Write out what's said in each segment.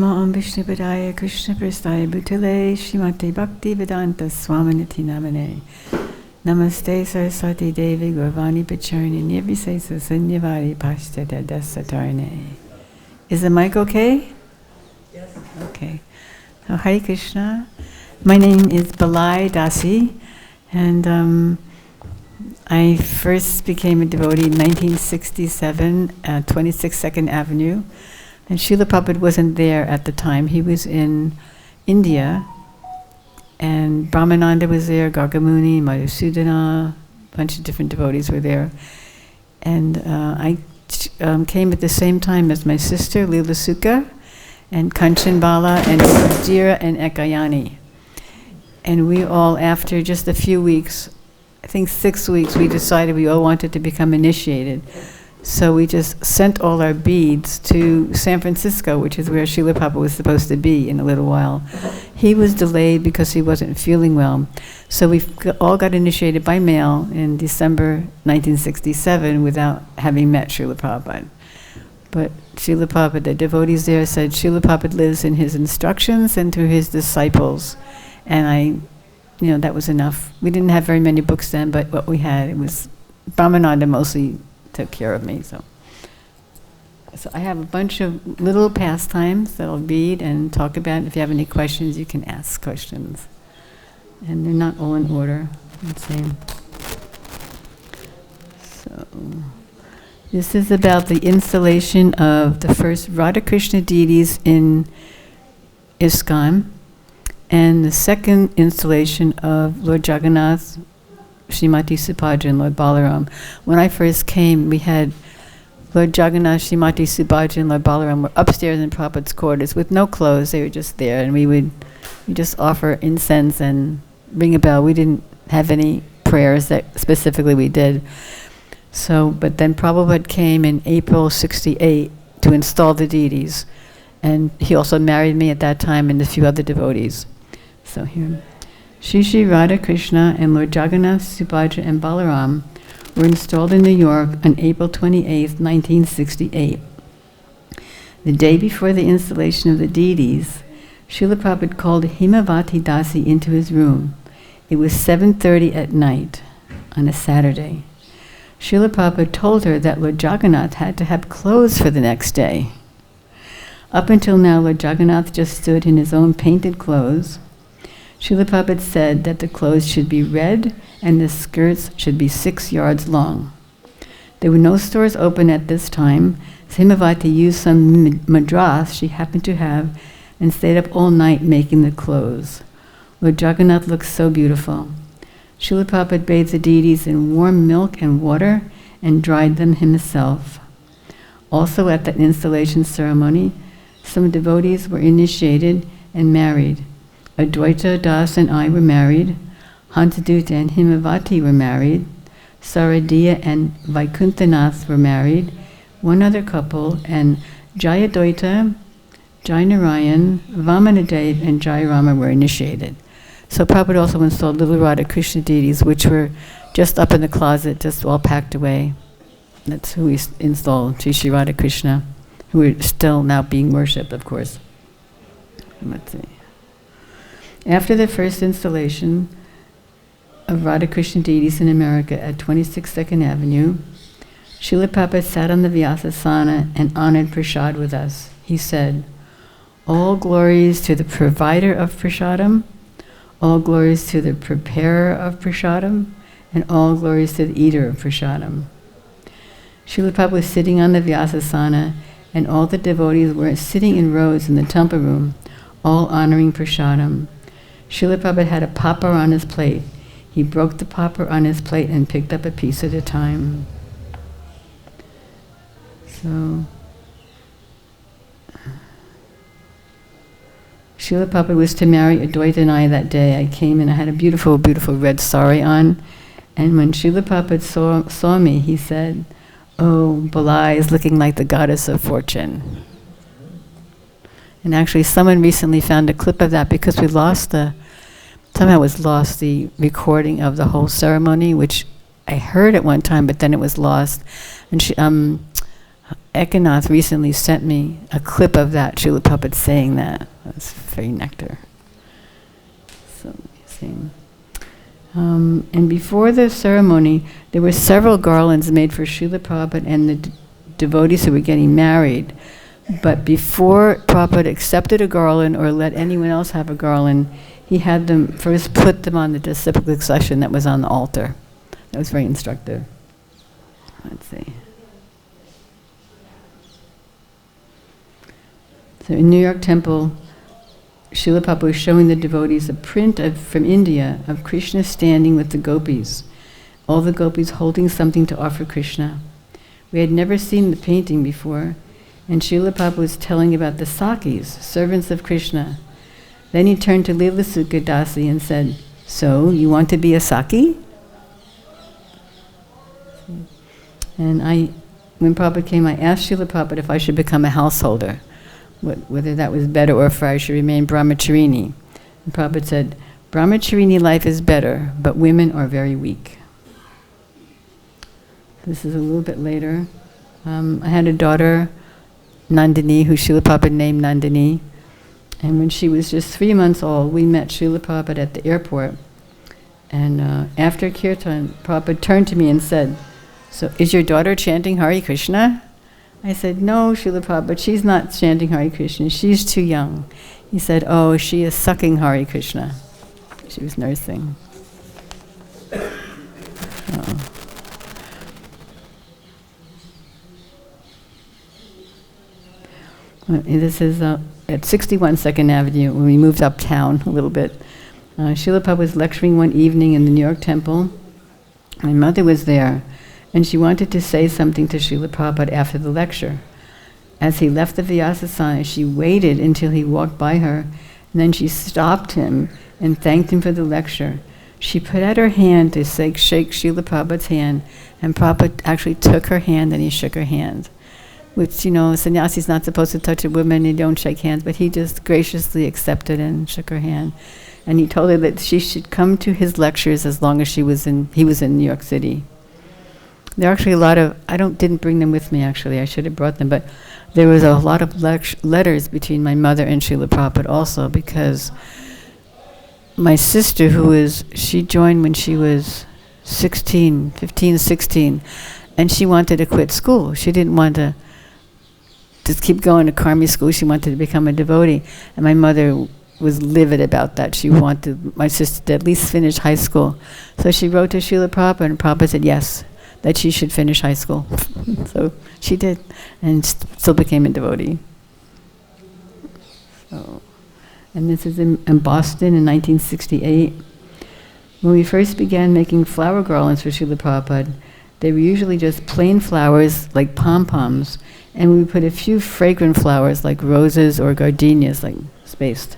Namo Om Vishnu Padaya Krishna Prasthaya Bhutale Shrimate Bhakti Vedanta Swaminati Namane Namaste Saraswati Devi Gurvani Pacharni Nirvisesa Sanyavari Pashtata Dasatarne. Is the mic okay? Yes. Okay. So Hare Krishna. My name is Balai Dasi, and I first became a devotee in 1967 at 26 Second Avenue. And Srila Prabhupada wasn't there at the time. He was in India, and Brahmananda was there, Gargamuni, Madhusudana, a bunch of different devotees were there. And I came at the same time as my sister, Leela Sukha, and Kanchan Bala, and Jira, and Ekayani. And we all, after just a few weeks, I think 6 weeks, we decided we all wanted to become initiated. So we just sent all our beads to San Francisco, which is where Srila Prabhupada was supposed to be in a little while. He was delayed because he wasn't feeling well. So we all got initiated by mail in December 1967 without having met Srila Prabhupada. But Srila Prabhupada, the devotees there said, Srila Prabhupada lives in his instructions and through his disciples. And that was enough. We didn't have very many books then, but what we had, it was Brahmananda mostly took care of me. So I have a bunch of little pastimes that I'll read and talk about. If you have any questions, you can ask questions. And they're not all in order. Let's see. So this is about the installation of the first Radha Krishna deities in ISKCON, and the second installation of Lord Jagannath, Srimati Subhadra, and Lord Balaram. When I first came, we had Lord Jagannath, Srimati Subhadra, and Lord Balaram were upstairs in Prabhupada's quarters with no clothes. They were just there, and we just offer incense and ring a bell. We didn't have any prayers that specifically we did. So, but then Prabhupada came in April '68 to install the deities, and he also married me at that time and a few other devotees. So here. Shri Radha Krishna and Lord Jagannath, Subhadra, and Balaram were installed in New York on April 28, 1968. The day before the installation of the deities, Srila Prabhupada called Himavati Dasi into his room. It was 7:30 at night on a Saturday. Srila Prabhupada told her that Lord Jagannath had to have clothes for the next day. Up until now, Lord Jagannath just stood in his own painted clothes. Srila Prabhupada said that the clothes should be red and the skirts should be 6 yards long. There were no stores open at this time, so Himavati used some madras she happened to have and stayed up all night making the clothes. Lord Jagannath looked so beautiful. Srila Prabhupada bathed the deities in warm milk and water and dried them himself. Also at that installation ceremony, some devotees were initiated and married. Adwaita Das and I were married. Hansaduta and Himavati were married. Saradiya and Vaikunthanath were married. One other couple, and Jayadoita, Jainarayan, Vamanadev, and Jairama were initiated. So Prabhupada also installed little Radha Krishna deities, which were just up in the closet, just all packed away. That's who we installed, Sri Radha Krishna, who are still now being worshipped, of course. Let's see. After the first installation of Radha Krishna deities in America at 26 Second Avenue, Srila Prabhupada sat on the Vyasasana and honored prasad with us. He said, "All glories to the provider of prasadam, all glories to the preparer of prasadam, and all glories to the eater of prasadam." Srila Prabhupada was sitting on the Vyasasana, and all the devotees were sitting in rows in the temple room, all honoring prasadam. Srila Prabhupada had a popper on his plate. He broke the popper on his plate and picked up a piece at a time. So, Srila Prabhupada was to marry Adwaita and I that day. I came and I had a beautiful, beautiful red sari on. And when Srila Prabhupada saw me, he said, "Oh, Balai is looking like the goddess of fortune." And actually someone recently found a clip of that because we somehow was lost the recording of the whole ceremony, which I heard at one time, but then it was lost. And Ekanath recently sent me a clip of that, Srila Prabhupada saying that. That's very nectar. So, let me see. And before the ceremony, there were several garlands made for Srila Prabhupada and the devotees who were getting married. But before Prabhupada accepted a garland or let anyone else have a garland, he had them first put them on the disciplic succession that was on the altar. That was very instructive. Let's see. So in New York Temple, Srila Prabhupada was showing the devotees a print from India of Krishna standing with the gopis, all the gopis holding something to offer Krishna. We had never seen the painting before, and Srila Prabhupada was telling about the Sakis, servants of Krishna. Then he turned to Lila Sukadasi and said, "So, you want to be a Saki?" And when Prabhupada came, I asked Srila Prabhupada if I should become a householder, whether that was better or if I should remain brahmacharini. And Prabhupada said, "Brahmacharini life is better, but women are very weak." This is a little bit later. I had a daughter, Nandini, who Srila Prabhupada named Nandini. And when she was just 3 months old, we met Srila Prabhupada at the airport. And after Kirtan, Prabhupada turned to me and said, "So is your daughter chanting Hare Krishna?" I said, "No, Srila Prabhupada, she's not chanting Hare Krishna. She's too young." He said, "Oh, she is sucking Hare Krishna." She was nursing. Oh. This is at 61 Second Avenue, when we moved uptown a little bit. Srila Prabhupada was lecturing one evening in the New York Temple. My mother was there, and she wanted to say something to Srila Prabhupada after the lecture. As he left the Vyasasana, she waited until he walked by her, and then she stopped him and thanked him for the lecture. She put out her hand to shake Srila Prabhupada's hand, and Prabhupada actually took her hand and he shook her hand. Which, sannyasi's not supposed to touch a woman, they don't shake hands, but he just graciously accepted and shook her hand. And he told her that she should come to his lectures as long as he was in New York City. There are actually a lot of, didn't bring them with me actually, I should have brought them, but there was a lot of letters between my mother and Srila Prabhupada also, because my sister, she joined when she was 15, 16, and she wanted to quit school. She didn't want to just keep going to Karmi school. She wanted to become a devotee. And my mother was livid about that. She wanted my sister to at least finish high school. So she wrote to Srila Prabhupada, and Prabhupada said yes, that she should finish high school. So she did, and still became a devotee. So, and this is in Boston in 1968. When we first began making flower garlands for Srila Prabhupada, they were usually just plain flowers like pom-poms, and we put a few fragrant flowers like roses or gardenias, like spaced.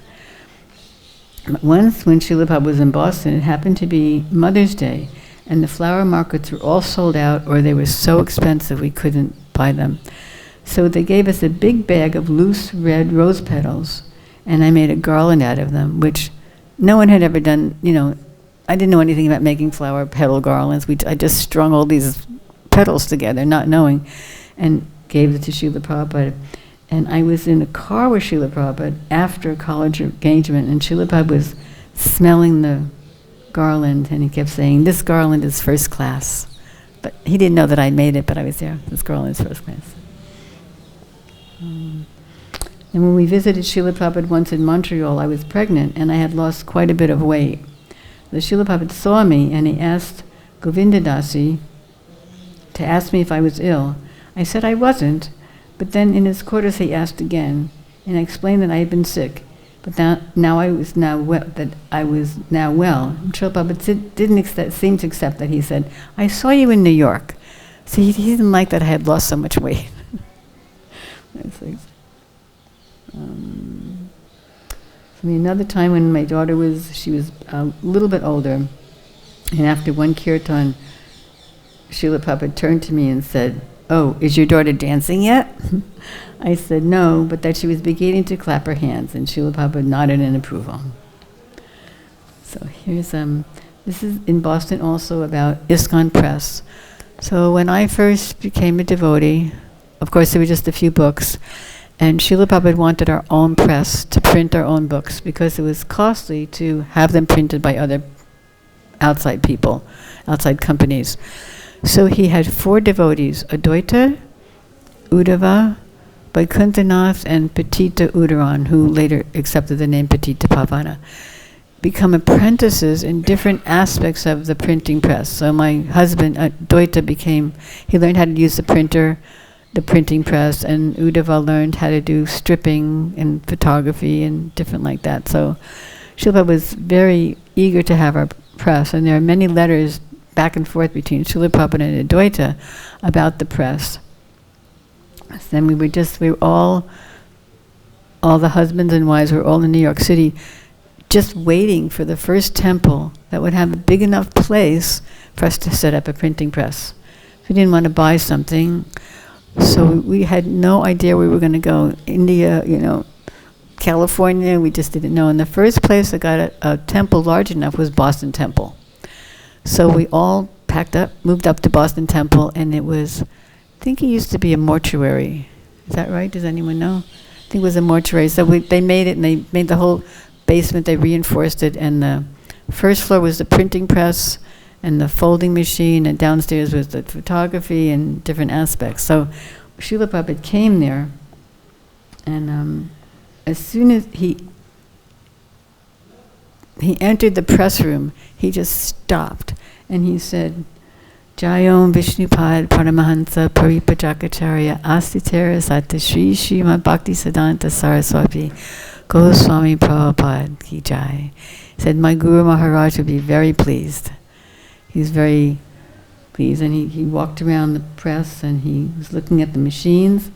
Once when Srila Prabhupada was in Boston, it happened to be Mother's Day, and the flower markets were all sold out, or they were so expensive we couldn't buy them. So they gave us a big bag of loose red rose petals, and I made a garland out of them, which no one had ever done. I didn't know anything about making flower petal garlands. I just strung all these petals together, not knowing, and gave it to Srila Prabhupada. And I was in a car with Srila Prabhupada after a college engagement, and Srila Prabhupada was smelling the garland, and he kept saying, "This garland is first class." But he didn't know that I made it, but I was there. This garland is first class. And when we visited Srila Prabhupada once in Montreal, I was pregnant, and I had lost quite a bit of weight. The Srila Prabhupada saw me, and he asked Govindadasi to ask me if I was ill. I said I wasn't, but then in his quarters he asked again, and I explained that I had been sick, but that I was now well. And Srila Prabhupada didn't seem to accept that. He said, "I saw you in New York." So he didn't like that I had lost so much weight. Another time when my daughter was a little bit older, and after one kirtan, Srila Prabhupada turned to me and said, "Oh, is your daughter dancing yet?" I said no, but that she was beginning to clap her hands, and Srila Prabhupada nodded in approval. So here's, this is in Boston also about ISKCON Press. So when I first became a devotee, of course, there were just a few books. And Srila Prabhupada wanted our own press to print our own books because it was costly to have them printed by other outside people, outside companies. So he had 4 devotees, Advaita, Uddhava, Vaikuntanath, and Patita Udaran, who later accepted the name Patita Pavana, become apprentices in different aspects of the printing press. So my husband, Advaita, he learned how to use the printer, the printing press, and Uddhava learned how to do stripping and photography and different like that. So Srila was very eager to have our press, and there are many letters back and forth between Srila Prabhupada and Advaita about the press. Then we were all the husbands and wives were all in New York City, just waiting for the first temple that would have a big enough place for us to set up a printing press. We didn't want to buy something, so we had no idea where we were going to go. India, California, we just didn't know. And the first place that got a temple large enough was Boston Temple. So we all packed up, moved up to Boston Temple, and it was, I think it used to be a mortuary. Is that right? Does anyone know? I think it was a mortuary. So they made it, and they made the whole basement, they reinforced it, and the first floor was the printing press and the folding machine, and downstairs was the photography and different aspects. So Srila Prabhupada came there, and as soon as he entered the press room, he just stopped, and he said, Jayom Vishnupad Paramahansa Paripajakacharya Astitera Sata Shri Srimad Bhakti Siddhanta Saraswati Goswami Prabhupada Ki Jai. He said, my Guru Maharaj would be very pleased. He was very pleased, and he walked around the press, and he was looking at the machines,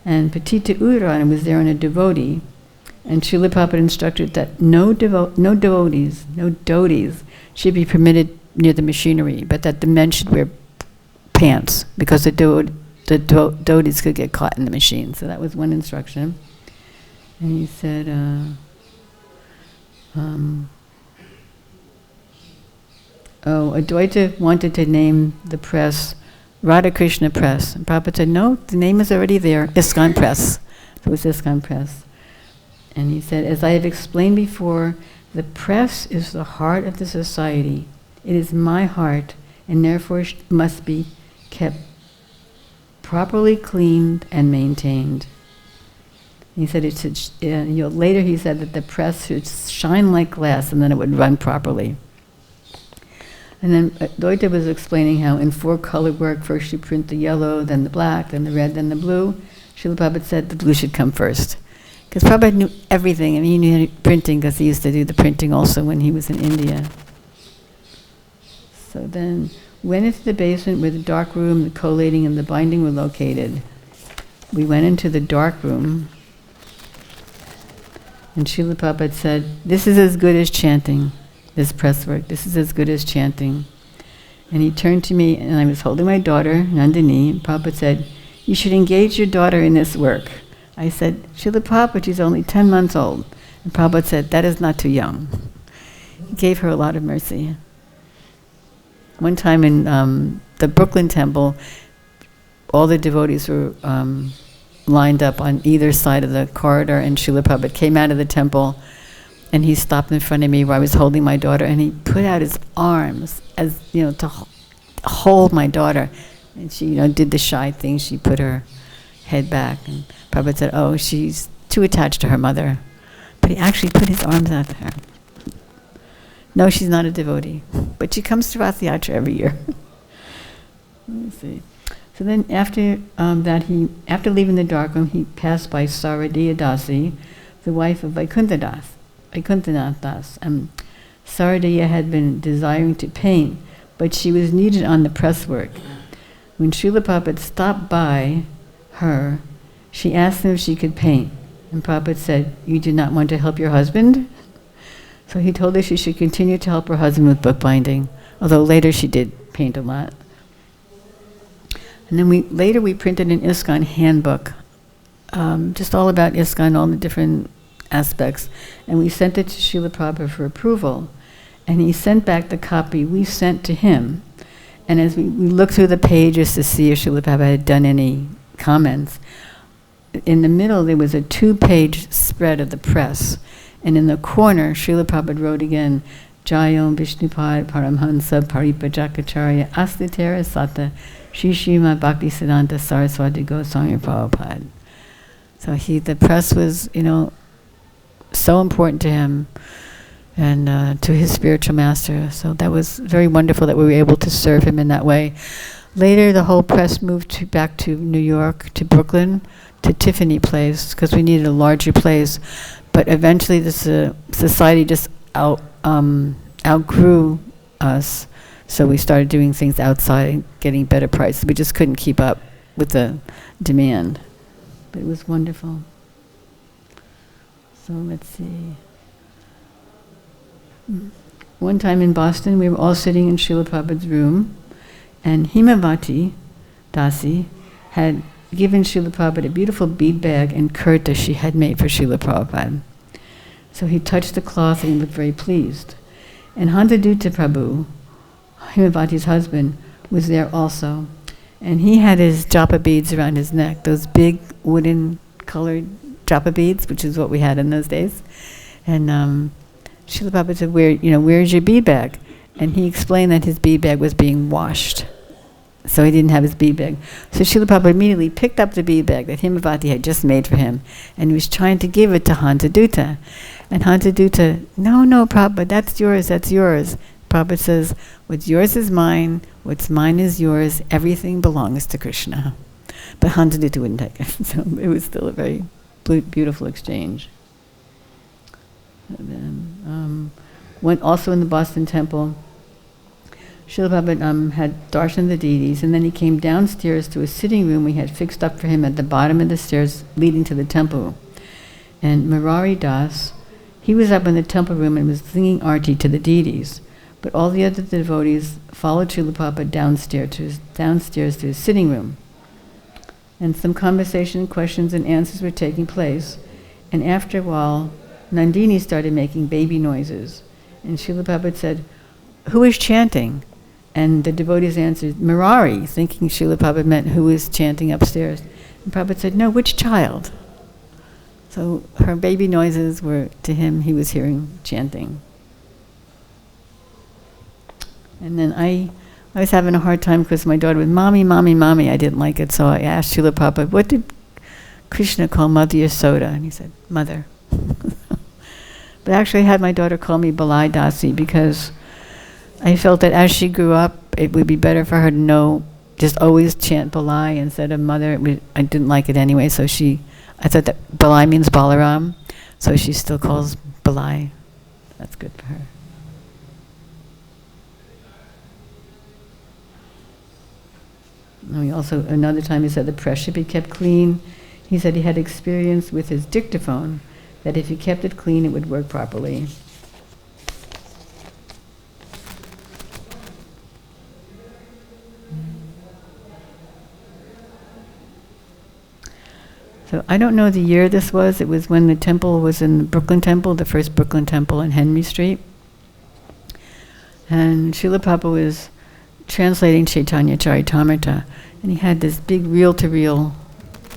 and Patita Udaran was there on a devotee, and Srila Prabhupada instructed that no devotees should be permitted near the machinery, but that the men should wear pants, because the devotees could get caught in the machine. So that was one instruction. And he said, Advaita wanted to name the press Radha Krishna Press. And Prabhupada said, no, the name is already there, ISKCON Press. So it was ISKCON Press. And he said, as I have explained before, the press is the heart of the society. It is my heart, and therefore must be kept properly cleaned and maintained. He said it should, later he said that the press should shine like glass, and then it would run properly. And then Advaita was explaining how in 4-color work, first you print the yellow, then the black, then the red, then the blue. Srila Prabhupada said the blue should come first. Because Prabhupada knew everything. I mean, he knew printing because he used to do the printing also when he was in India. So then went into the basement where the dark room, the collating, and the binding were located. We went into the dark room, and Srila Prabhupada said, this is as good as chanting. This press work, this is as good as chanting. And he turned to me, and I was holding my daughter, Nandini, and Prabhupada said, you should engage your daughter in this work. I said, Srila Prabhupada, she's only 10 months old. And Prabhupada said, that is not too young. He gave her a lot of mercy. One time in the Brooklyn Temple, all the devotees were lined up on either side of the corridor, and Srila Prabhupada came out of the temple, and he stopped in front of me where I was holding my daughter, and he put out his arms as to hold my daughter, and she did the shy thing. She put her head back, and Prabhupada said, "Oh, she's too attached to her mother," but he actually put his arms out to her. No, she's not a devotee, but she comes to Rath Yatra every year. Let me see. So then after after leaving the dark room, he passed by Saradiya Dasi, the wife of Vaikuntanath Das. Saradiya had been desiring to paint, but she was needed on the presswork. When Srila Prabhupada stopped by her, she asked him if she could paint. And Prabhupada said, "You do not want to help your husband?" So he told her she should continue to help her husband with bookbinding, although later she did paint a lot. And then later we printed an ISKCON handbook, just all about ISKCON, all the different aspects, and we sent it to Srila Prabhupada for approval. And he sent back the copy we sent to him. And as we looked through the pages to see if Srila Prabhupada had done any comments. In the middle, there was a 2-page spread of the press. And in the corner, Srila Prabhupada wrote again, Jayom Vishnupad Paramhansa Paripajakacharya Astitera Sata Shishima Bhakti Siddhanta Saraswati Goswami Prabhupada. So the press was, so important to him and to his spiritual master. So that was very wonderful that we were able to serve him in that way. Later, the whole press moved back to New York, to Brooklyn, to Tiffany Place, because we needed a larger place. But eventually, this society just outgrew us, so we started doing things outside and getting better prices. We just couldn't keep up with the demand, but it was wonderful. So let's see. One time in Boston, we were all sitting in Srila Prabhupada's room, and Himavati Dasi had given Srila Prabhupada a beautiful bead bag and kurta she had made for Srila Prabhupada. So he touched the cloth and he looked very pleased. And Hantaduta Prabhu, Himavati's husband, was there also. And he had his japa beads around his neck, those big wooden colored japa beads, which is what we had in those days. And Srila Prabhupada said, where's your bead bag? And he explained that his bead bag was being washed. So he didn't have his bead bag. So Srila Prabhupada immediately picked up the bead bag that Himavati had just made for him, and he was trying to give it to Hantaduta. And Hantaduta, no, Prabhupada, that's yours. Prabhupada says, what's yours is mine, what's mine is yours, everything belongs to Krishna. But Hantaduta wouldn't take it, so it was still a very beautiful exchange. And then, also in the Boston temple, Srila Prabhupada had darshan the deities, and then he came downstairs to a sitting room we had fixed up for him at the bottom of the stairs leading to the temple. And Murari Das, he was up in the temple room and was singing arti to the deities. But all the other devotees followed Srila Prabhupada downstairs to his sitting room. And some conversation, questions, and answers were taking place. And after a while, Nandini started making baby noises. And Srila Prabhupada said, who is chanting? And the devotees answered, Murari, thinking Srila Prabhupada meant who was chanting upstairs. And Prabhupada said, no, which child? So her baby noises were, to him, he was hearing chanting. And then I was having a hard time because my daughter was, Mommy, Mommy, Mommy. I didn't like it, so I asked Srila Prabhupada, what did Krishna call Mother Yasoda? And he said, Mother. But actually I had my daughter call me Balai Dasi because I felt that as she grew up, it would be better for her to know, just always chant Balai instead of Mother. I didn't like it anyway, so I thought that Balai means Balaram, so she still calls Balai. That's good for her. And another time he said the press should be kept clean. He said he had experience with his dictaphone, that if he kept it clean, it would work properly. So I don't know the year this was. It was when the temple was in the Brooklyn Temple, the first Brooklyn Temple in Henry Street. And Srila Prabhupada was translating Chaitanya Charitamrita, and he had this big reel-to-reel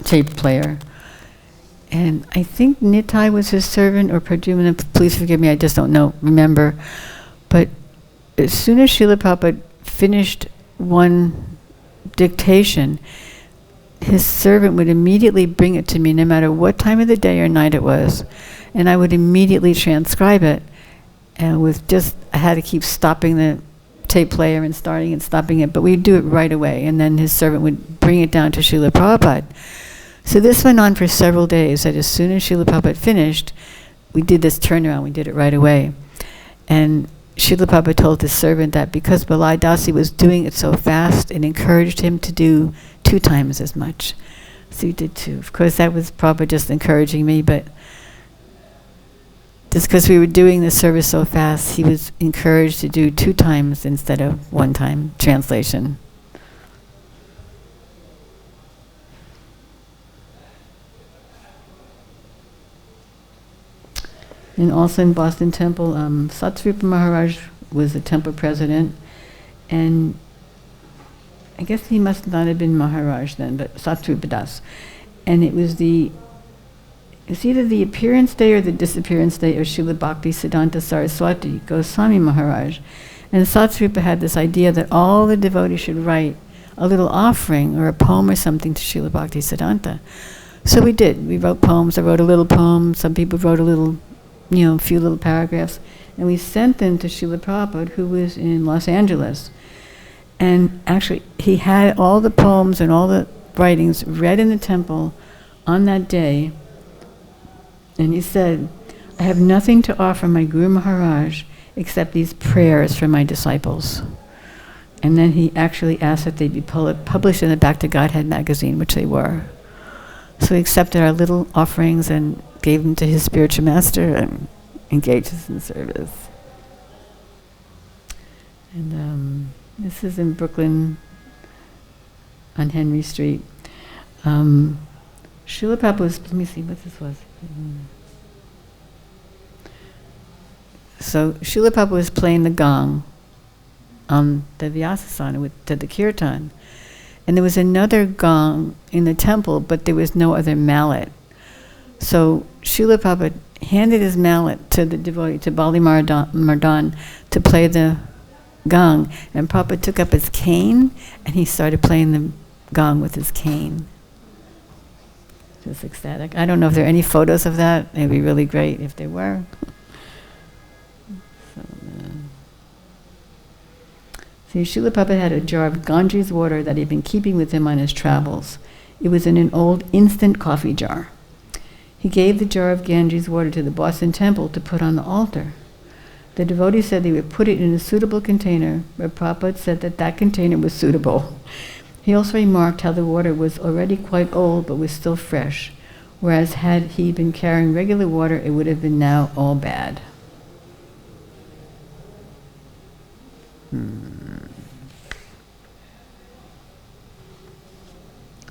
tape player. And I think Nitai was his servant, or Pradyumna, please forgive me, I just don't remember. But as soon as Srila Prabhupada finished one dictation, his servant would immediately bring it to me, no matter what time of the day or night it was, and I would immediately transcribe it. And I had to keep stopping the tape player and starting and stopping it, but we'd do it right away, and then his servant would bring it down to Srila Prabhupada. So this went on for several days, that as soon as Srila Prabhupada finished, we did this turnaround, we did it right away. And Srila Prabhupada told his servant that because Balai Dasi was doing it so fast, it encouraged him to do 2 times as much. So he did 2. Of course, that was Prabhupada just encouraging me, but just because we were doing the service so fast, he was encouraged to do 2 times instead of 1 time translation. And also in Boston Temple, Satsrupa Maharaj was the temple president, and I guess he must not have been Maharaj then, but Sattrupa Das. And it's either the appearance day or the disappearance day of Srila Bhakti Siddhanta Saraswati Goswami Maharaj. And Sattrupa had this idea that all the devotees should write a little offering or a poem or something to Srila Bhakti Siddhanta. So we did. We wrote poems. I wrote a little poem. Some people wrote a little, a few little paragraphs. And we sent them to Srila Prabhupada, who was in Los Angeles. And actually, he had all the poems and all the writings read in the temple on that day. And he said, I have nothing to offer my Guru Maharaj except these prayers for my disciples. And then he actually asked that they be published in the Back to Godhead magazine, which they were. So he accepted our little offerings and gave them to his spiritual master and engaged us in service. And this is in Brooklyn on Henry Street. Srila Prabhupada was, let me see what this was. So Srila Prabhupada was playing the gong on the Vyasasana to the kirtan. And there was another gong in the temple, but there was no other mallet. So Srila Prabhupada handed his mallet to the devotee, to Balai Mardan, to play the gong. And Prabhupada took up his cane, and he started playing the gong with his cane. Just ecstatic. I don't know if there are any photos of that. It'd be really great if there were. See, Srila Prabhupada had a jar of Ganges water that he'd been keeping with him on his travels. It was in an old instant coffee jar. He gave the jar of Ganges water to the Boston temple to put on the altar. The devotee said they would put it in a suitable container, but Prabhupada said that container was suitable. He also remarked how the water was already quite old but was still fresh, whereas had he been carrying regular water, it would have been now all bad.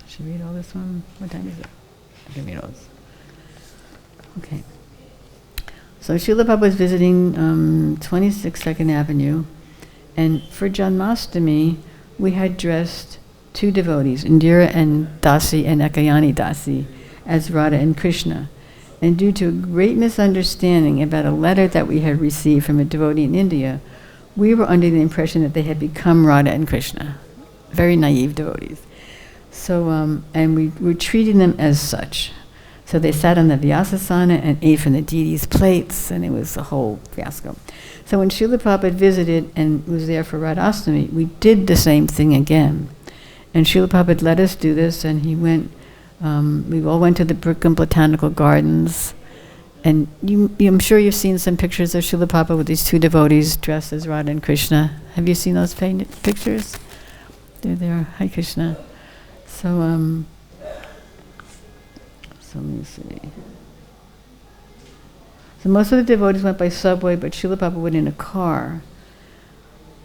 Should I read all this one? What time is it? I can read all this. Okay. So Srila Prabhupada was visiting 26 2nd Avenue, and for Janmashtami, we had dressed two devotees, Indira and Dasi and Ekayani Dasi, as Radha and Krishna. And due to a great misunderstanding about a letter that we had received from a devotee in India, we were under the impression that they had become Radha and Krishna. Very naive devotees. So, and we were treating them as such. So they sat on the Vyasasana and ate from the deities' plates, and it was a whole fiasco. So when Srila Prabhupada visited and was there for Radhastami, we did the same thing again. And Srila Prabhupada let us do this, and he went, we all went to the Brooklyn Botanical Gardens. And I'm sure you've seen some pictures of Srila Prabhupada with these two devotees dressed as Radha and Krishna. Have you seen those pictures? They're there. Hi, Krishna. So let me see. So most of the devotees went by subway, but Srila Prabhupada went in a car.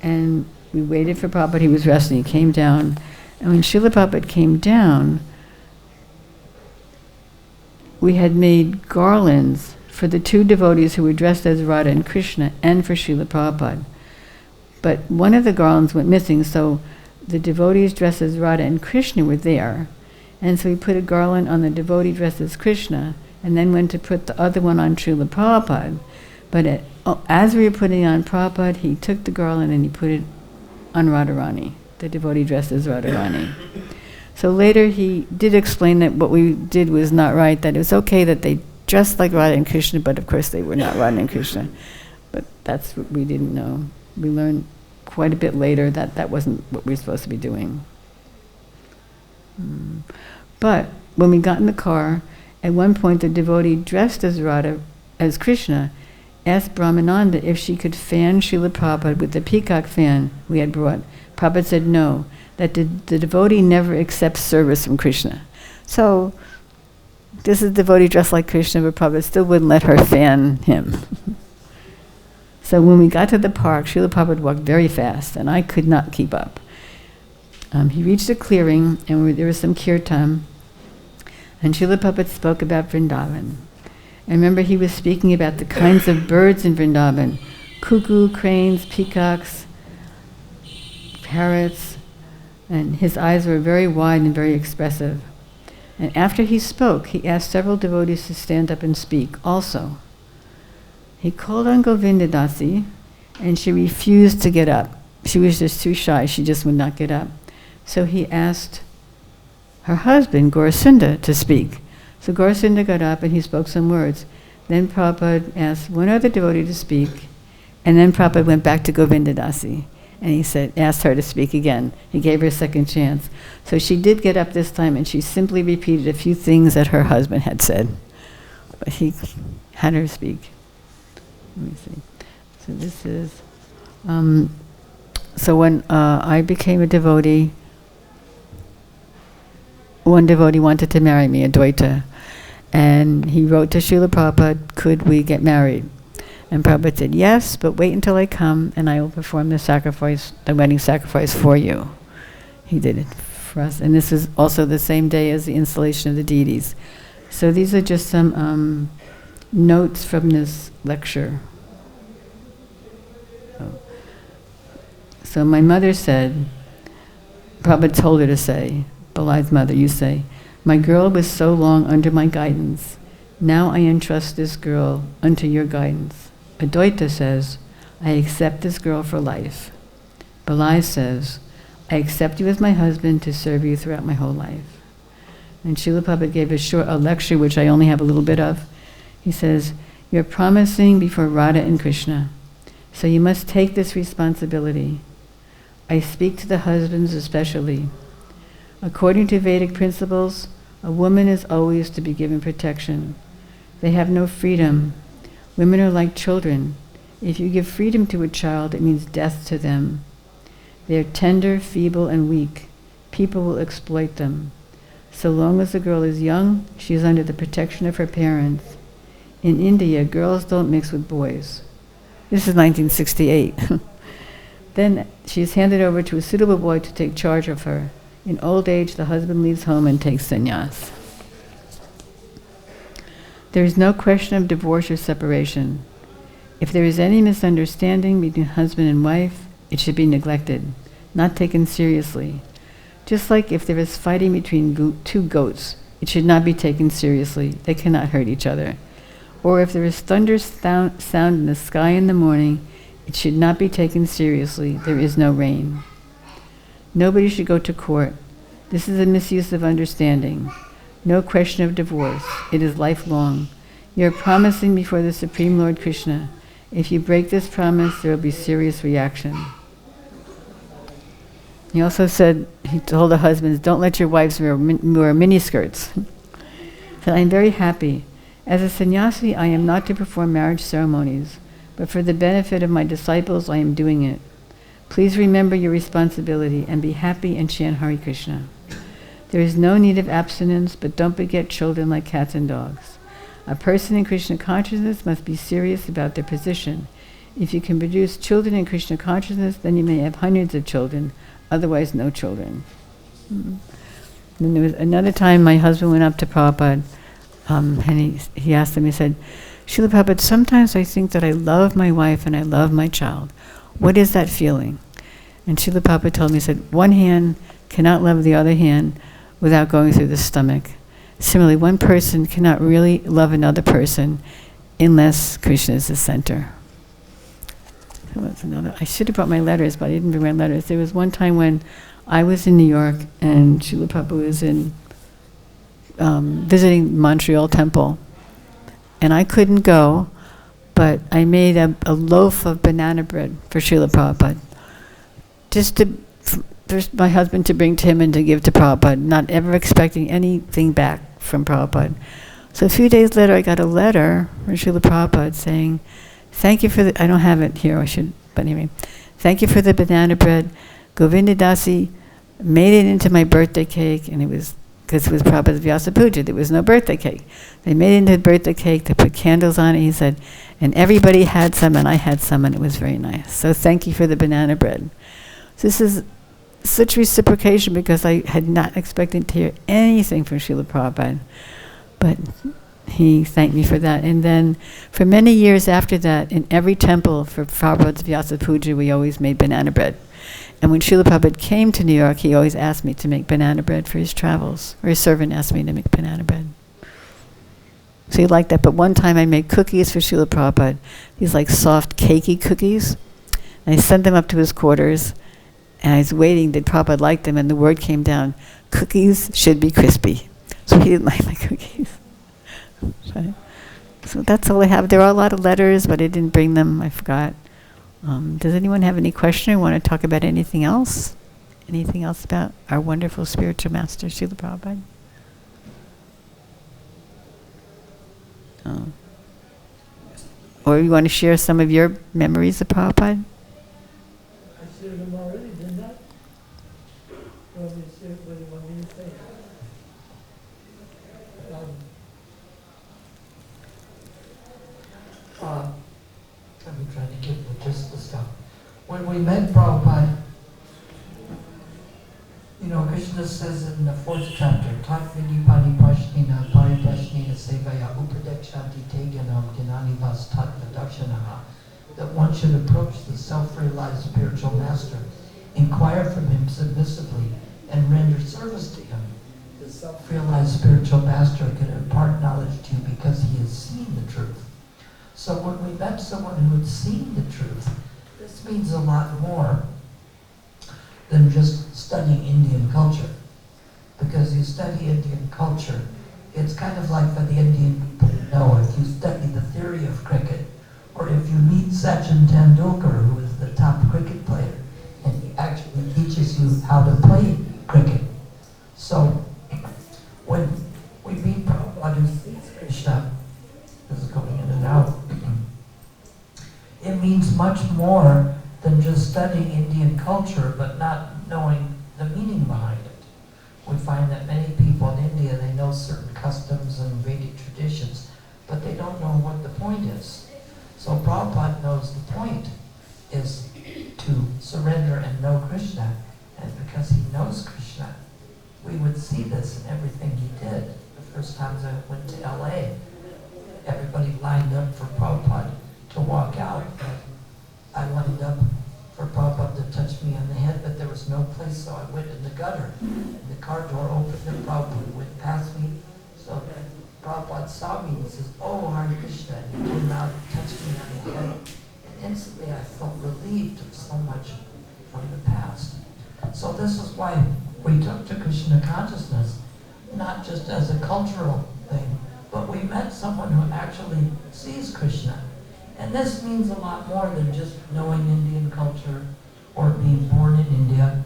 And we waited for Prabhupada. He was resting. He came down. And when Srila Prabhupada came down, we had made garlands for the two devotees who were dressed as Radha and Krishna and for Srila Prabhupada. But one of the garlands went missing, so the devotees dressed as Radha and Krishna were there. And so we put a garland on the devotee dressed as Krishna, and then went to put the other one on Srila Prabhupada. But as we were putting it on Prabhupada, he took the garland and he put it on Radharani, the devotee dressed as Radharani. So later he did explain that what we did was not right, that it was okay that they dressed like Radha and Krishna, but of course they were not Radha and Krishna. But that's what we didn't know. We learned quite a bit later that that wasn't what we were supposed to be doing. But when we got in the car, at one point the devotee dressed as Radha, as Krishna, asked Brahmananda if she could fan Srila Prabhupada with the peacock fan we had brought. Prabhupada said no, that the devotee never accepts service from Krishna. So this is the devotee dressed like Krishna, but Prabhupada still wouldn't let her fan him. So when we got to the park, Srila Prabhupada walked very fast, and I could not keep up. He reached a clearing, and there was some kirtan, and Srila Prabhupada spoke about Vrindavan. I remember he was speaking about the kinds of birds in Vrindavan: cuckoo, cranes, peacocks, parrots, And his eyes were very wide and very expressive. And after he spoke, he asked several devotees to stand up and speak also. He called on Govindadasi, and she refused to get up. She was just too shy, she just would not get up. So he asked her husband, Gaurasunda, to speak. So Gaurasunda got up and he spoke some words. Then Prabhupada asked one other devotee to speak, and then Prabhupada went back to Govindadasi, and he asked her to speak again. He gave her a second chance. So she did get up this time, and she simply repeated a few things that her husband had said. But he had her speak. Let me see. So this is, so when I became a devotee, one devotee wanted to marry me, Advaita, and he wrote to Srila Prabhupada, could we get married? And Prabhupada said, yes, but wait until I come and I will perform the sacrifice, the wedding sacrifice for you. He did it for us. And this is also the same day as the installation of the deities. So these are just some notes from this lecture. So my mother said, Prabhupada told her to say, Balai's mother, you say, my girl was so long under my guidance. Now I entrust this girl unto your guidance. Advaita says, I accept this girl for life. Balai says, I accept you as my husband to serve you throughout my whole life. And Srila Prabhupada gave a lecture, which I only have a little bit of. He says, you're promising before Radha and Krishna, so you must take this responsibility. I speak to the husbands especially. According to Vedic principles, a woman is always to be given protection. They have no freedom. Women are like children. If you give freedom to a child, it means death to them. They are tender, feeble, and weak. People will exploit them. So long as the girl is young, she is under the protection of her parents. In India, girls don't mix with boys. This is 1968. Then she is handed over to a suitable boy to take charge of her. In old age, the husband leaves home and takes sannyas. There is no question of divorce or separation. If there is any misunderstanding between husband and wife, it should be neglected, not taken seriously. Just like if there is fighting between two goats, it should not be taken seriously. They cannot hurt each other. Or if there is thunder sound in the sky in the morning, it should not be taken seriously. There is no rain. Nobody should go to court. This is a misuse of understanding. No question of divorce. It is lifelong. You are promising before the Supreme Lord Krishna. If you break this promise, there will be serious reaction. He also said, he told the husbands, don't let your wives wear miniskirts. He said, I am very happy. As a sannyasi, I am not to perform marriage ceremonies, but for the benefit of my disciples, I am doing it. Please remember your responsibility and be happy and chant Hare Krishna. There is no need of abstinence, but don't beget children like cats and dogs. A person in Krishna consciousness must be serious about their position. If you can produce children in Krishna consciousness, then you may have hundreds of children, otherwise no children. Mm-hmm. Then there was another time my husband went up to Prabhupada, and he asked him, he said, Srila Prabhupada, sometimes I think that I love my wife and I love my child. What is that feeling? And Srila Prabhupada told me, he said, one hand cannot love the other hand without going through the stomach. Similarly, one person cannot really love another person unless Krishna is the center. I should have brought my letters, but I didn't bring my letters. There was one time when I was in New York and Srila Prabhupada was in visiting Montreal Temple. And I couldn't go, but I made a loaf of banana bread for Srila Prabhupada. Just for my husband to bring to him and to give to Prabhupada, not ever expecting anything back from Prabhupada. So a few days later, I got a letter from Srila Prabhupada saying, thank you for the, I don't have it here, I should, but anyway, thank you for the banana bread. Govindadasi made it into my birthday cake, and it was, because it was Prabhupada's Vyasa Puja, there was no birthday cake. They made it into a birthday cake, they put candles on it, he said, and everybody had some, and I had some, and it was very nice. So thank you for the banana bread. So this is such reciprocation, because I had not expected to hear anything from Srila Prabhupada. But he thanked me for that. And then for many years after that, in every temple for Prabhupada's Vyasa Puja, we always made banana bread. And when Srila Prabhupada came to New York, he always asked me to make banana bread for his travels, or his servant asked me to make banana bread. So he liked that. But one time I made cookies for Srila Prabhupada, these like soft, cakey cookies. And I sent them up to his quarters, and I was waiting, did Prabhupada like them? And the word came down, cookies should be crispy. So he didn't like my cookies. So that's all I have. There are a lot of letters, but I didn't bring them. I forgot. Does anyone have any question or want to talk about anything else? Anything else about our wonderful spiritual master, Srila Prabhupada? Or you want to share some of your memories of Prabhupada? I shared them already, didn't I? What do you want me to say? Let me try to get the gist of the stuff. When we met Prabhupada, Krishna says in the 4th chapter, Tatvini pani prashnina pariprashnina sevaya upadekshanti tegyanam gnani vas tattva, that one should approach the self-realized spiritual master, inquire from him submissively, and render service to him. The self-realized spiritual master can impart knowledge to you because he has seen the truth. So when we met someone who had seen the truth, this means a lot more than just studying Indian culture. Because you study Indian culture, it's kind of like for the Indian people to know, if you study the theory of cricket, or if you meet Sachin Tendulkar, who is the top cricket player, and he actually teaches you how to play cricket. So when we meet Prabhupada who sees Krishna, this is going in and out, it means much more than just studying Indian culture but not knowing the meaning behind it. We find that many people in India, they know certain customs and Vedic traditions, but they don't know what the point is. So Prabhupada knows the point is to surrender and know Krishna, and because he knows Krishna, we would see this in everything he did. The first times I went to LA, everybody lined up for Prabhupada to walk out. I lined up for Prabhupada to touch me on the head, but there was no place, so I went in the gutter. And the car door opened and Prabhupada went past me. So Prabhupada saw me and he says, "Oh, Hare Krishna," and he came out and touched me on the head. And instantly I felt relieved of so much from the past. So this is why we took to Krishna consciousness, not just as a cultural thing, but we met someone who actually sees Krishna. And this means a lot more than just knowing Indian culture or being born in India.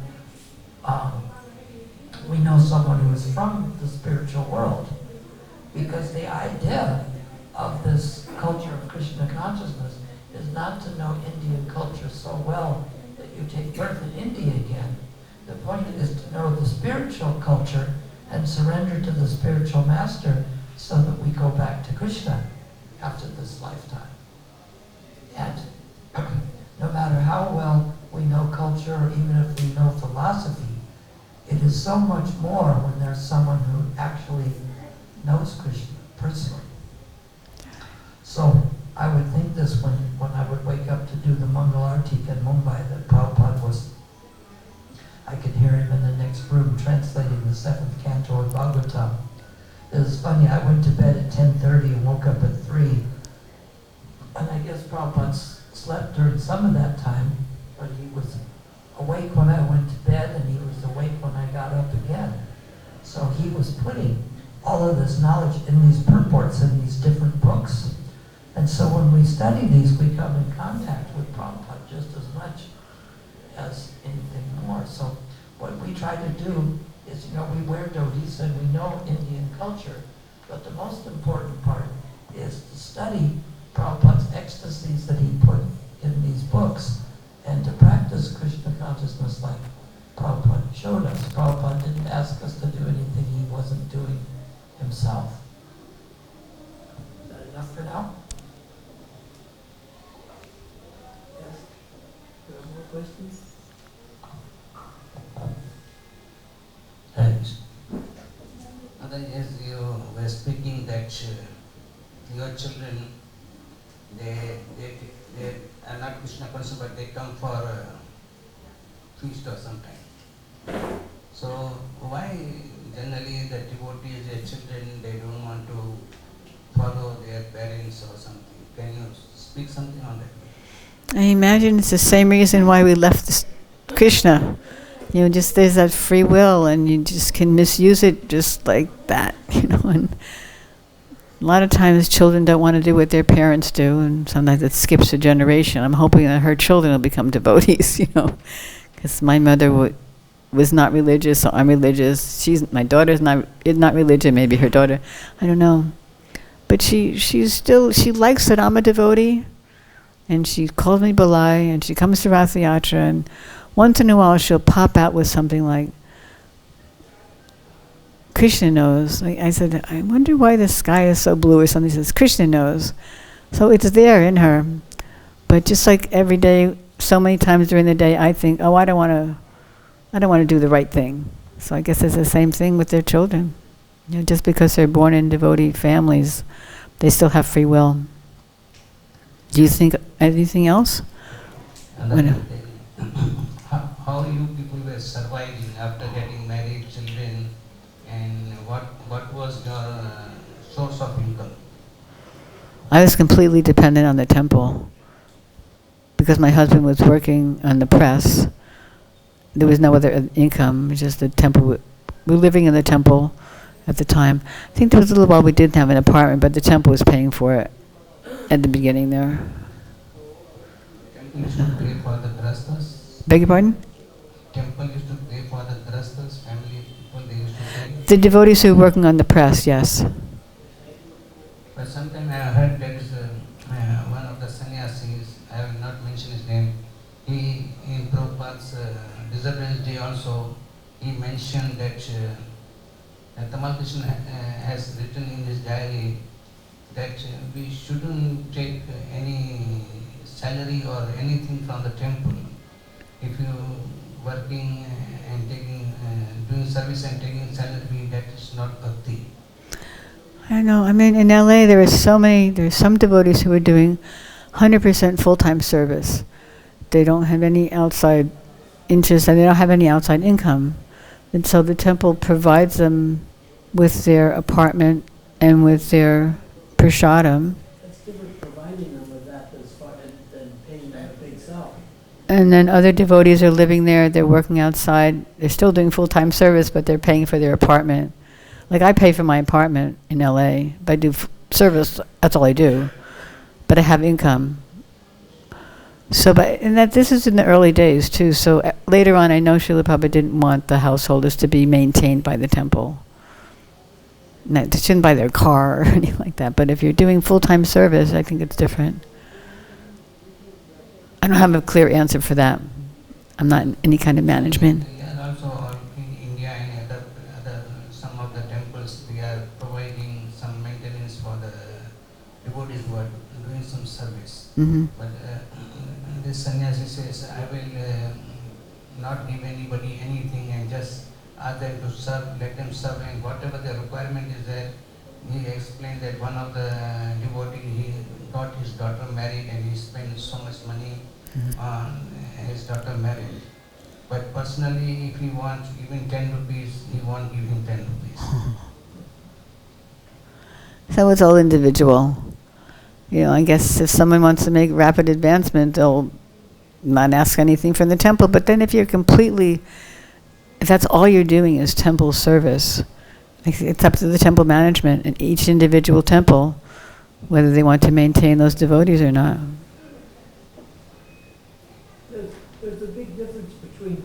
We know someone who is from the spiritual world, because the idea of this culture of Krishna consciousness is not to know Indian culture so well that you take birth in India again. The point is to know the spiritual culture and surrender to the spiritual master so that we go back to Krishna after this lifetime. And no matter how well we know culture, or even if we know philosophy, it is so much more when there's someone who actually knows Krishna personally. So I would think this when I would wake up to do the Mangal Artik in Mumbai, that Prabhupada was, I could hear him in the next room translating the 7th canto of Bhagavatam. It was funny, I went to bed at 10:30 and woke up at 3. And I guess Prabhupada slept during some of that time, but he was awake when I went to bed, and he was awake when I got up again. So he was putting all of this knowledge in these purports in these different books. And so when we study these, we come in contact with Prabhupada just as much as anything more. So what we try to do is, we wear dhotis and we know Indian culture, but the most important part is to study Prabhupada's ecstasies that he put in these books, and to practice Krishna consciousness like Prabhupada showed us. Prabhupada didn't ask us to do anything he wasn't doing himself. Is that enough for now? Yes? Do you have more questions? Thanks. As you were speaking that your children, they are not Krishna conscious, but they come for feast or sometime. So why generally the devotees, their children, they don't want to follow their parents or something? Can you speak something on that? I imagine it's the same reason why we left Krishna. Just there's that free will, and you just can misuse it just like that, And a lot of times children don't want to do what their parents do, and sometimes it skips a generation. I'm hoping that her children will become devotees, because my mother was not religious, so I'm religious. My daughter's not religious, maybe her daughter, I don't know. But she likes that I'm a devotee, and she calls me Balai, and she comes to Rath Yatra, and once in a while she'll pop out with something like, Krishna knows. I said, I wonder why the sky is so blue or something. She says, Krishna knows. So it's there in her. But just like every day, so many times during the day, I think, I don't want to do the right thing. So I guess it's the same thing with their children. Just because they're born in devotee families, they still have free will. Do you think anything else? How you people were surviving after getting married, children, and what was your source of income? I was completely dependent on the temple. Because my husband was working on the press, there was no other income, just the temple. We were living in the temple at the time. I think there was a little while we didn't have an apartment, but the temple was paying for it at the beginning there. Temple used to pay for the grastas? Beg your pardon? Temple used to pay for the grastas, family people, they used to pay? The devotees who were working on the press, yes. But sometime I heard there is one of the sannyasis, I will not mention his name, he, in Prabhupada's Disappearance Day also, he mentioned that Tamal Krishna has written in his diary that we shouldn't take any salary or anything from the temple. If you working and taking, doing service and taking salary, that is not bhakti. I know. In LA, there's some devotees who are doing 100% full-time service. They don't have any outside interest, and they don't have any outside income. And so the temple provides them with their apartment and with their prasadam. That's different, providing them with that than paying them a big salary. And then other devotees are living there, they're working outside, they're still doing full-time service, but they're paying for their apartment. Like I pay for my apartment in LA, but I do service, that's all I do. But I have income. So, this is in the early days too, so later on I know Srila Prabhupada didn't want the householders to be maintained by the temple. No, they shouldn't buy their car or anything like that, but if you're doing full-time service, I think it's different. I don't have a clear answer for that. I'm not in any kind of management. And also in India and other some of the temples, they are providing some maintenance for the devotees who are doing some service. Mm-hmm. But this sannyasi says, I will not give anybody anything and just ask them to serve, let them serve, and whatever the requirement is there. He explained that one of the devotees, he got his daughter married and he spent so much money on his daughter marriage. But personally, if he wants even 10 rupees, he won't give him 10 rupees. So it's all individual. I guess if someone wants to make rapid advancement, they'll not ask anything from the temple. But then if that's all you're doing is temple service, it's up to the temple management and each individual temple whether they want to maintain those devotees or not. There's a big difference between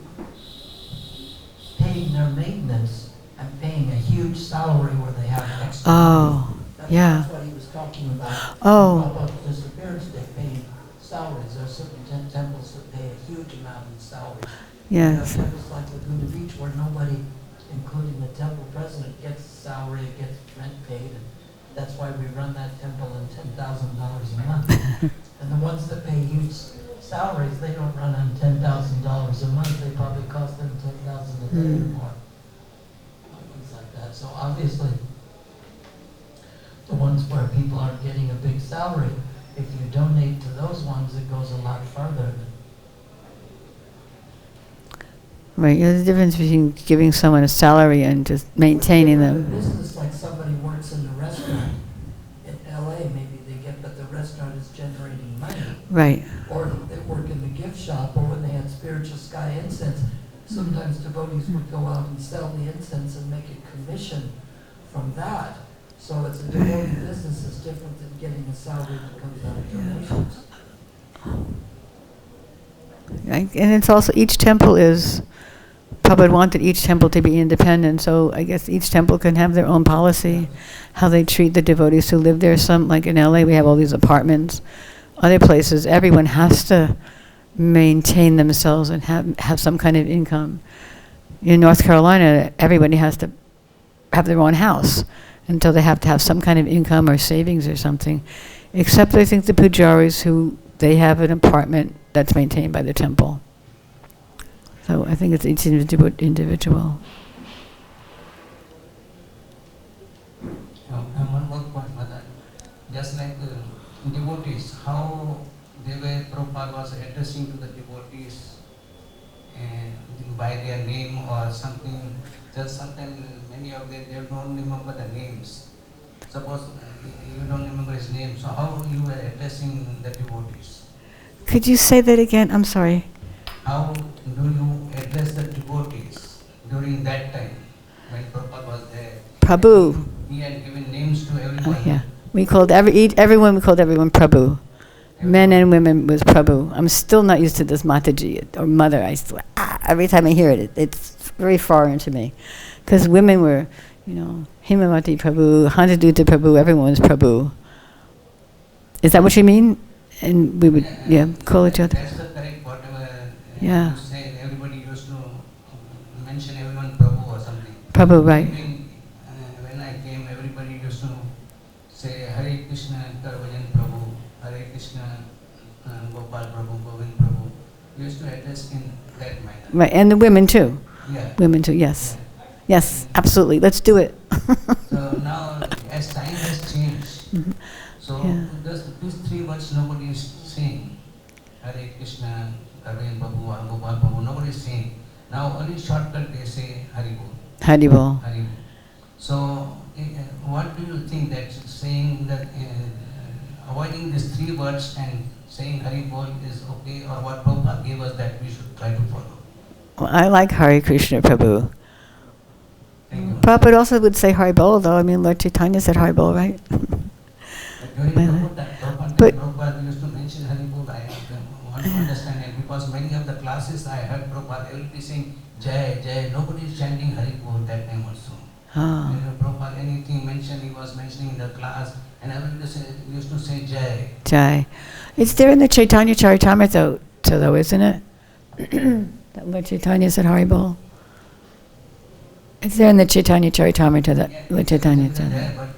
paying their maintenance and paying a huge salary where they have an extra. Yeah. That's what he was talking about. Oh. About the disappearance day, paying salaries. There are certain temples that pay a huge amount in salaries. Yes. There are temples like Laguna Beach where nobody, including the temple president, gets salary, gets rent paid. And that's why we run that temple on $10,000 a month. And the ones that pay huge salaries, they don't run on $10,000 a month. They probably cost them $10,000 a day or more. Things like that. So obviously, the ones where people aren't getting a big salary, if you donate to those ones, it goes a lot further. Right, there's a difference between giving someone a salary and just maintaining The them. business, like somebody works in the restaurant in LA, maybe they get, but the restaurant is generating money. Right. Or they work in the gift shop, or when they had spiritual sky incense, sometimes devotees would go out and sell the incense and make a commission from that. So it's a devotee business is different than getting a salary that comes out of donations. Right. And it's also, each temple is, Prabhupada wanted each temple to be independent, so I guess each temple can have their own policy, how they treat the devotees who live there. Some, like in LA, we have all these apartments. Other places, everyone has to maintain themselves and have some kind of income. In North Carolina, everybody has to have their own house until they have to have some kind of income or savings or something. Except, I think, the pujaris who, they have an apartment that's maintained by the temple. So I think it's each individual. And one more point, Mother. Just like devotees, how they were, Prabhupada was addressing to the devotees by their name or something. Just sometimes many of them, they don't remember the names. Suppose you don't remember his name, so how you were addressing the devotees? Could you say that again? I'm sorry. How do you address the devotees during that time when Prabhupada was there? Prabhu. He had given names to everyone. Oh, yeah. We called everyone Prabhu. Men and women was Prabhu. I'm still not used to this Mataji or mother. Every time I hear it, it's very foreign to me. Because women were, Himamati Prabhu, Hantaduta Prabhu, everyone was Prabhu. Is that what you mean? And we would, call each other. That's the correct, whatever Yeah. you say. Everybody used to mention everyone Prabhu or something. Prabhu, right. When I came, everybody used to say Hare Krishna, Karvajan Prabhu, Hare Krishna, Gopal Prabhu, Govind Prabhu. We used to address in that manner. Right, and the women too. Yeah. Women too, yes. Yeah. Yes, absolutely. Let's do it. So now, as time has changed, so these three words nobody is saying. Hare Krishna, Karvajan Prabhu, or Gopal Prabhu, nobody is saying. Now only shortcut they say Haribol. Haribol. Haribol. So what do you think that saying that avoiding these three words and saying Haribol is okay, or what Prabhupada gave us that we should try to follow? Well, I like Hare Krishna Prabhu. Thank you. Prabhupada also would say Haribol, though. I mean, Lord Chaitanya said Haribol, right? During Prabhupada used to mention Haribol. I want to understand it because many of the classes I heard Prabhupada, everybody saying Jai, Jai. Nobody is chanting Haribol that time also. Ah. Prabhupada, anything mentioned, he was mentioning in the class, and everybody used to say Jai. Jai. It's there in the Chaitanya Charitamrita, though, isn't it? That Lord Chaitanya said Haribol. It's there in the Chaitanya Charitamrita that Lord Chaitanya said. There, but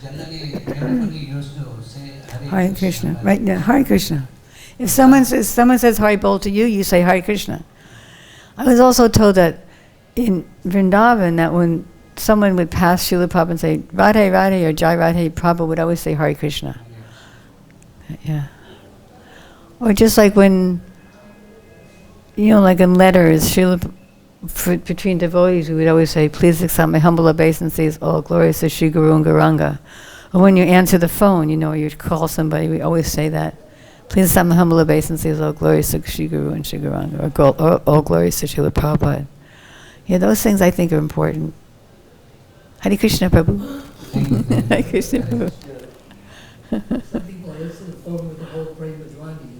generally everybody used to say Hare Krishna. Right now, Hare Krishna. If someone says Haribol to you, you say Hare Krishna. I was also told that in Vrindavan, that when someone would pass Srila Prabhupada and say Radhe Radhe or Jai Radhe, Prabhupada would always say Hare Krishna. Yeah. Or just like when, like in letters, Srila between devotees, we would always say, please accept my humble obeisances, all glories to Shri Guru and Gauranga. Or when you answer the phone, you call somebody, we always say that. Please accept my humble obeisances, all glories to Shri Guru and Shri Gauranga, or all glories to Srila Prabhupada. Yeah, those things I think are important. Hare Krishna Prabhu. Hare Krishna Prabhu. Some people answer the phone with the whole Prem Madhwani,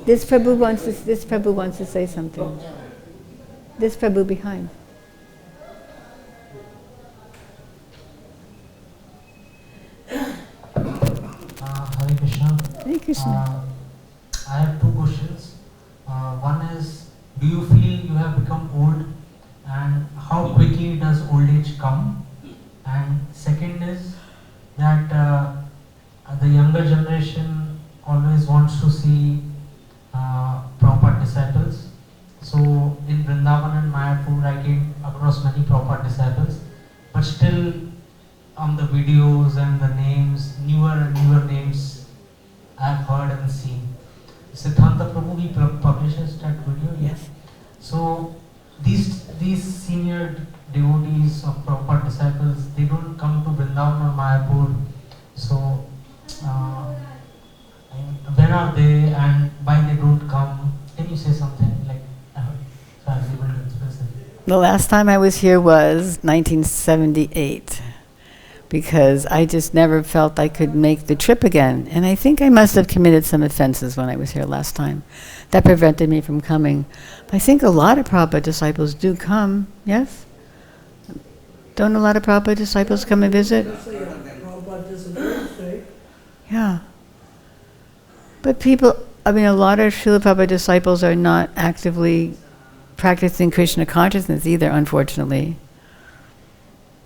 This Prabhu wants to say something. This Prabhu behind. Hare Krishna. Hare Krishna. I have two questions. One is, do you feel you have become old, and how quickly does old age come? And second is that the younger generation always wants to see Prabhupada disciples. So in Vrindavan and Mayapur, I came across many Prabhupada disciples, but still on the videos and the names, newer names I have heard and seen. So, when are they and why they don't come? Can you say something like so I was able to express it? The last time I was here was 1978, because I just never felt I could make the trip again. And I think I must have committed some offenses when I was here last time. That prevented me from coming. But I think a lot of Prabhupada disciples do come, yes? Don't a lot of Prabhupada disciples come and visit? Prabhupada doesn't say. Yeah. But people, I mean, a lot of Srila Prabhupada disciples are not actively practicing Krishna consciousness either, unfortunately.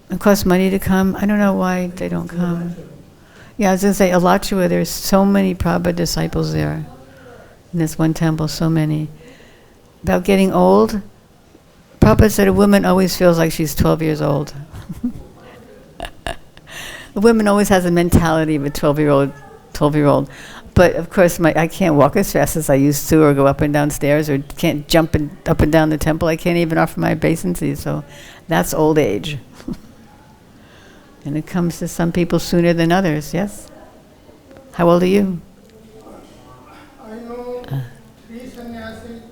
It costs money to come. I don't know why they don't come. Yeah, I was going to say, Alachua, there's so many Prabhupada disciples there. In this one temple, so many. About getting old, Prabhupada said a woman always feels like she's 12 years old. A woman always has a mentality of a 12-year-old. But of course, I can't walk as fast as I used to, or go up and down stairs, or can't jump up and down the temple. I can't even offer my obeisances, so that's old age. And it comes to some people sooner than others, yes? How old are you? I know three sannyasis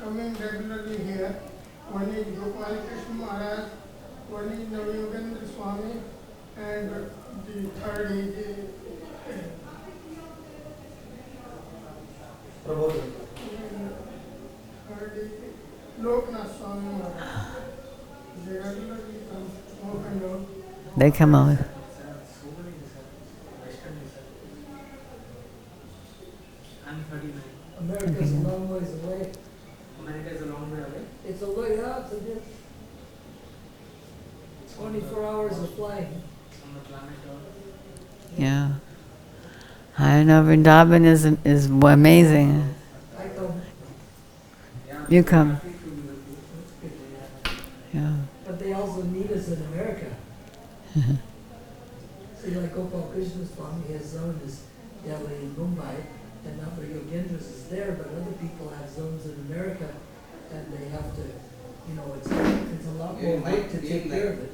coming regularly here. One is Gopal Krishna Maharaj, one is Navayogendra Swami, and the third is Prabhupada. third is Loknath Swami Maharaj. They regularly come, smoke and all. They come over. America's a long ways away. America is a long way away. It's a way out to do 24 hours of flying. On the planet Yeah. I know Vrindavan is amazing. I come, You come. Yeah. but they also need us in America. See, like Gopal Krishna Swami, his zone is Delhi and Mumbai, and Nava Yogendras is there, but other people have zones in America, and they have to, it's a lot more work to take care of it.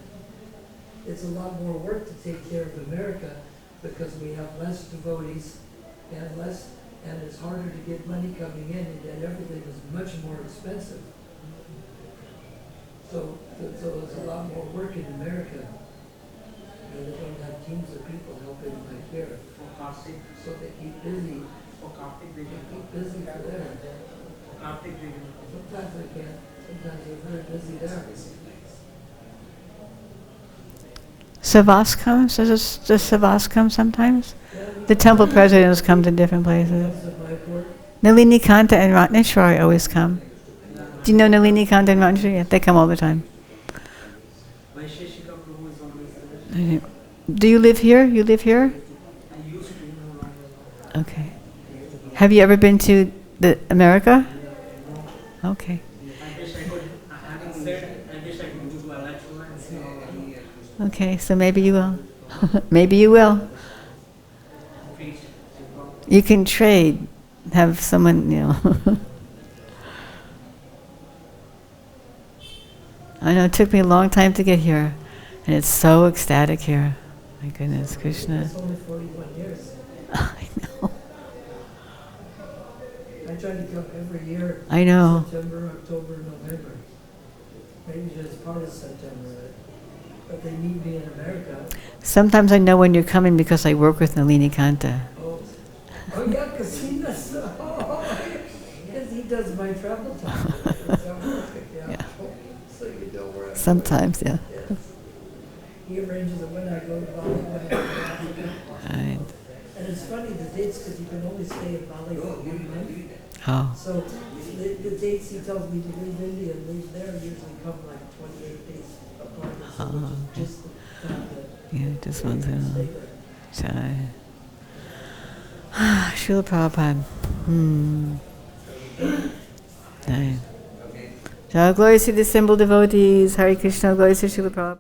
It's a lot more work to take care of America, because we have less devotees, and it's harder to get money coming in, and everything is much more expensive. So it's a lot more work in America. They don't have teams of people helping like here. So they keep busy. They keep busy for there. Sometimes they can't. Sometimes they're very busy there. Savas comes? Does Savas come sometimes? The temple presidents come to different places. Nalini Kanta and Ratneshwari always come. Do you know Nalini Kanta and Ratneshwari? Yeah, they come all the time. Do you live here? You live here? Okay. Have you ever been to America? Okay. Okay, so maybe you will. Maybe you will. You can trade. Have someone, I know it took me a long time to get here, and it's so ecstatic here. My goodness, Krishna. It's only 41 years. I know. I try to come every year. I know. September, October, November. Maybe just part of September. But they need me in America. Sometimes I know when you're coming because I work with Nalini Kanta. Oh yeah, because he does. Because he does my travel time. Yeah. So you know where I'm Sometimes, yeah. Yes. He arranges it when I go to Balai, when I go to Africa. Right. And it's funny, the dates, because you can only stay in Balai for 1 month. Oh. So the dates he tells me to leave India and leave there usually come like 28 days apart. So just the time that Yeah, just want to stay there. Jai. Srila Prabhupada. Jai. Jai. Glory to the assembled devotees. Hare Krishna. Glory to Srila Prabhupada.